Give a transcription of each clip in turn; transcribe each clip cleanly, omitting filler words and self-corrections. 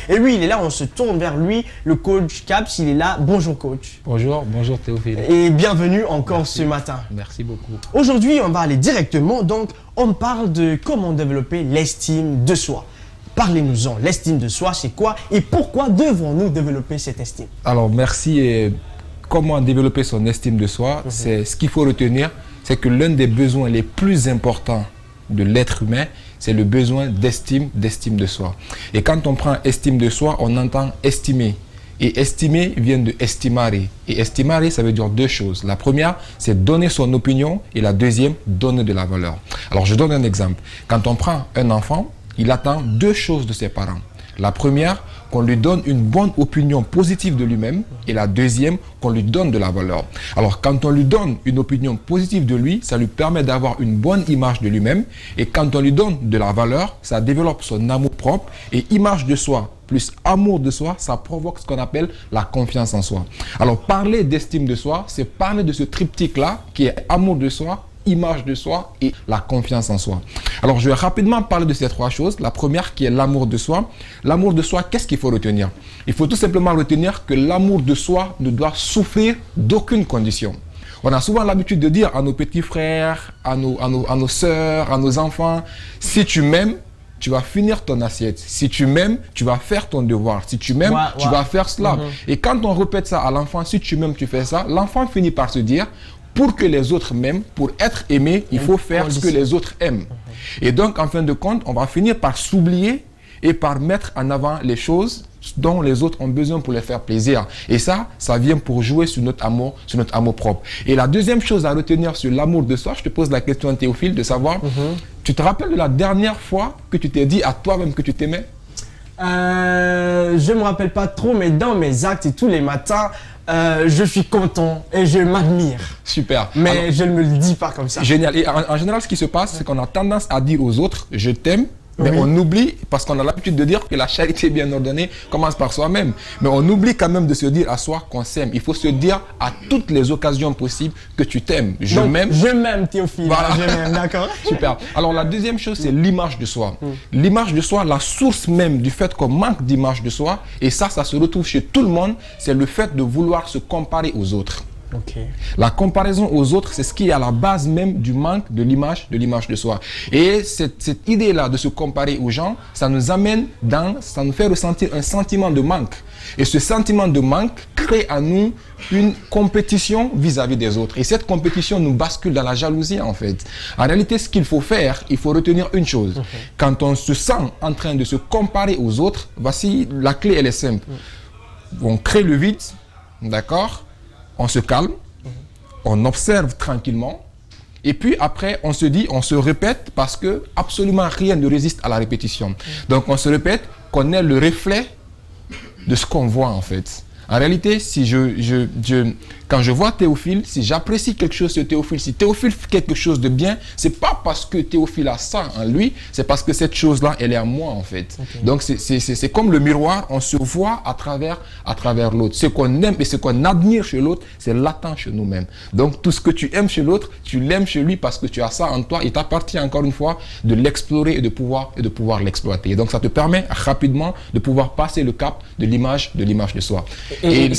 Et oui, il est là, on se tourne vers lui, le coach Caps, il est là. Bonjour coach. Bonjour Théophile. Et bienvenue encore ce matin. Merci beaucoup. Aujourd'hui, on va aller directement, donc on parle de comment développer l'estime de soi. Parlez-nous-en, l'estime de soi, c'est quoi et pourquoi devons-nous développer cette estime? Alors merci. Comment développer son estime de soi, c'est ce qu'il faut retenir, c'est que l'un des besoins les plus importants de l'être humain, c'est le besoin d'estime de soi. Et quand on prend estime de soi, on entend estimer. Et estimer vient de estimare. Et estimare, ça veut dire deux choses. La première, c'est donner son opinion et la deuxième, donner de la valeur. Alors je donne un exemple. Quand on prend un enfant, il attend deux choses de ses parents. La première, qu'on lui donne une bonne opinion positive de lui-même et la deuxième, qu'on lui donne de la valeur. Alors, quand on lui donne une opinion positive de lui, ça lui permet d'avoir une bonne image de lui-même et quand on lui donne de la valeur, ça développe son amour propre et image de soi plus amour de soi, ça provoque ce qu'on appelle la confiance en soi. Alors, parler d'estime de soi, c'est parler de ce triptyque-là qui est amour de soi, image de soi et la confiance en soi. Alors, je vais rapidement parler de ces trois choses. La première qui est l'amour de soi. L'amour de soi, qu'est-ce qu'il faut retenir? Il faut tout simplement retenir que l'amour de soi ne doit souffrir d'aucune condition. On a souvent l'habitude de dire à nos petits frères, à nos sœurs, à nos enfants, si tu m'aimes, tu vas finir ton assiette. Si tu m'aimes, tu vas faire ton devoir. Si tu m'aimes, tu vas faire cela. Et quand on répète ça à l'enfant, si tu m'aimes, tu fais ça, l'enfant finit par se dire, pour que les autres m'aiment, pour être aimé, il faut faire ce que les autres aiment. Et donc, en fin de compte, on va finir par s'oublier et par mettre en avant les choses dont les autres ont besoin pour les faire plaisir. Et ça vient pour jouer sur notre amour propre. Et la deuxième chose à retenir sur l'amour de soi, je te pose la question, Théophile, de savoir, tu te rappelles de la dernière fois que tu t'es dit à toi-même que tu t'aimais? Je me rappelle pas trop, mais dans mes actes et tous les matins, je suis content et je m'admire. Super. Mais alors, je ne me le dis pas comme ça. Génial. Et en général, ce qui se passe, c'est qu'on a tendance à dire aux autres, je t'aime. Mais on oublie, parce qu'on a l'habitude de dire que la charité bien ordonnée commence par soi-même. Mais on oublie quand même de se dire à soi qu'on s'aime. Il faut se dire à toutes les occasions possibles que tu t'aimes. Je m'aime, Théophile. Voilà. Je m'aime, d'accord. Super. Alors la deuxième chose, c'est l'image de soi. L'image de soi, la source même du fait qu'on manque d'image de soi, et ça se retrouve chez tout le monde, c'est le fait de vouloir se comparer aux autres. La comparaison aux autres, c'est ce qui est à la base même du manque de l'image de soi. Et cette idée-là de se comparer aux gens, ça nous fait ressentir un sentiment de manque. Et ce sentiment de manque crée à nous une compétition vis-à-vis des autres. Et cette compétition nous bascule dans la jalousie en fait. En réalité, ce qu'il faut faire, il faut retenir une chose. Quand on se sent en train de se comparer aux autres, voici la clé, elle est simple. On crée le vide, d'accord? On se calme, on observe tranquillement, et puis après, on se dit, on se répète parce que absolument rien ne résiste à la répétition. Donc, on se répète qu'on est le reflet de ce qu'on voit en fait. En réalité, si quand je vois Théophile, si j'apprécie quelque chose sur Théophile, si Théophile fait quelque chose de bien, c'est pas parce que Théophile a ça en lui, c'est parce que cette chose-là, elle est en moi en fait. Donc c'est comme le miroir, on se voit à travers l'autre. Ce qu'on aime et ce qu'on admire chez l'autre, c'est latent chez nous-mêmes. Donc tout ce que tu aimes chez l'autre, tu l'aimes chez lui parce que tu as ça en toi. Il t'appartient encore une fois de l'explorer et de pouvoir l'exploiter. Et donc ça te permet rapidement de pouvoir passer le cap de l'image de soi. Et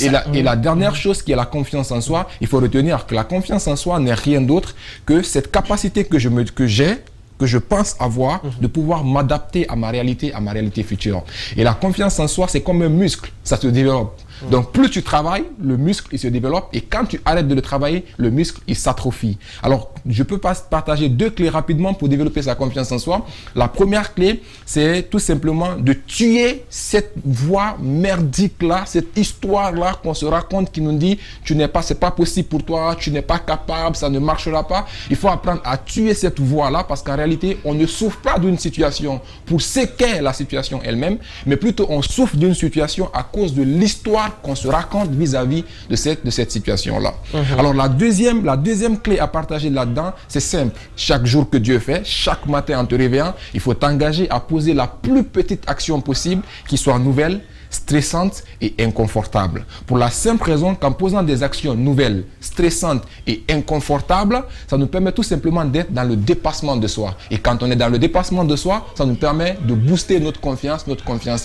la dernière chose qui est la confiance en soi, il faut retenir que la confiance en soi n'est rien d'autre que cette capacité que je pense avoir de pouvoir m'adapter à ma réalité future. Et la confiance en soi, c'est comme un muscle, ça se développe. Donc plus tu travailles, le muscle il se développe et quand tu arrêtes de le travailler, le muscle il s'atrophie. Alors je peux partager deux clés rapidement pour développer sa confiance en soi. La première clé, c'est tout simplement de tuer cette voix merdique là, cette histoire là qu'on se raconte qui nous dit c'est pas possible pour toi, tu n'es pas capable, ça ne marchera pas. Il faut apprendre à tuer cette voix là parce qu'en réalité on ne souffre pas d'une situation pour ce qu'est la situation elle-même, mais plutôt on souffre d'une situation à cause de l'histoire qu'on se raconte vis-à-vis de cette situation-là. Alors la deuxième clé à partager là-dedans, c'est simple. Chaque jour que Dieu fait, chaque matin en te réveillant, il faut t'engager à poser la plus petite action possible qui soit nouvelle, stressantes et inconfortables. Pour la simple raison qu'en posant des actions nouvelles, stressantes et inconfortables, ça nous permet tout simplement d'être dans le dépassement de soi. Et quand on est dans le dépassement de soi, ça nous permet de booster notre confiance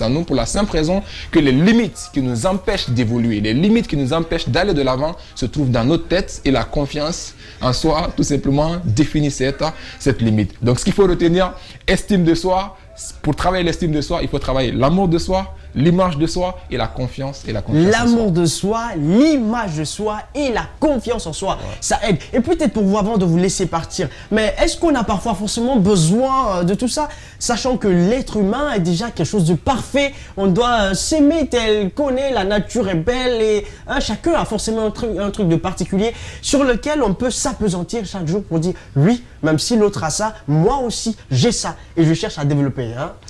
en nous, pour la simple raison que les limites qui nous empêchent d'évoluer, les limites qui nous empêchent d'aller de l'avant se trouvent dans notre tête, et la confiance en soi, tout simplement, définit cette limite. Donc, ce qu'il faut retenir, estime de soi. Pour travailler l'estime de soi, il faut travailler l'amour de soi, l'image de soi et la confiance en soi. L'amour de soi, l'image de soi et la confiance en soi, ça aide. Et peut-être pour vous, avant de vous laisser partir, mais est-ce qu'on a parfois forcément besoin de tout ça, sachant que l'être humain est déjà quelque chose de parfait, on doit s'aimer tel qu'on est, la nature est belle et chacun a forcément un truc de particulier sur lequel on peut s'apesantir chaque jour pour dire oui, même si l'autre a ça, moi aussi j'ai ça et je cherche à développer.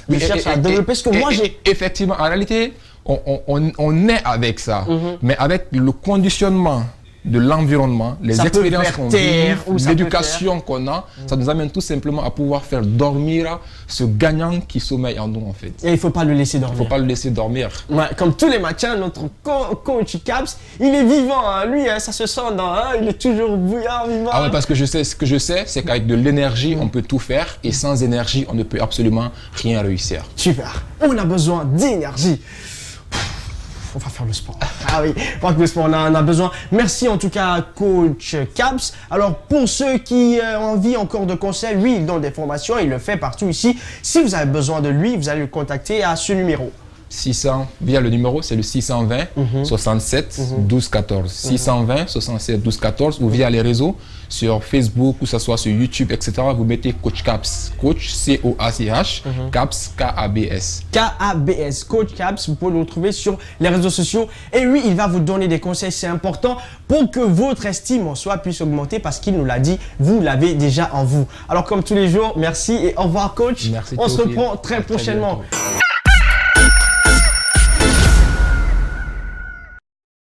Je cherche à développer ce que moi j'ai. Effectivement, en réalité, on est avec ça, mais avec le conditionnement de l'environnement, les expériences qu'on vit, l'éducation qu'on a, ça nous amène tout simplement à pouvoir faire dormir ce gagnant qui sommeille en nous en fait. Et il ne faut pas le laisser dormir. Il ne faut pas le laisser dormir. Ouais, comme tous les matins, notre coach Caps, il est vivant. Lui, ça se sent il est toujours bouillant, vivant. Ah ouais, parce que ce que je sais, c'est qu'avec de l'énergie, on peut tout faire. Et sans énergie, on ne peut absolument rien réussir. Super. On a besoin d'énergie. On va faire le sport. Ah oui, pas que le sport, on en a besoin. Merci en tout cas, coach Caps. Alors, pour ceux qui ont envie encore de conseils, lui, il donne des formations, il le fait partout ici. Si vous avez besoin de lui, vous allez le contacter à ce numéro. 600, via le numéro, c'est le 620 67 12 14. 620 67 12 14 ou via les réseaux, sur Facebook, ou ce soit sur YouTube, etc. Vous mettez Coach Caps, Coach C-O-A-C-H, Caps, K-A-B-S. K-A-B-S, Coach Caps, vous pouvez le retrouver sur les réseaux sociaux. Et lui, il va vous donner des conseils, c'est important pour que votre estime en soi puisse augmenter parce qu'il nous l'a dit, vous l'avez déjà en vous. Alors comme tous les jours, merci et au revoir coach. Merci. On se reprend très prochainement.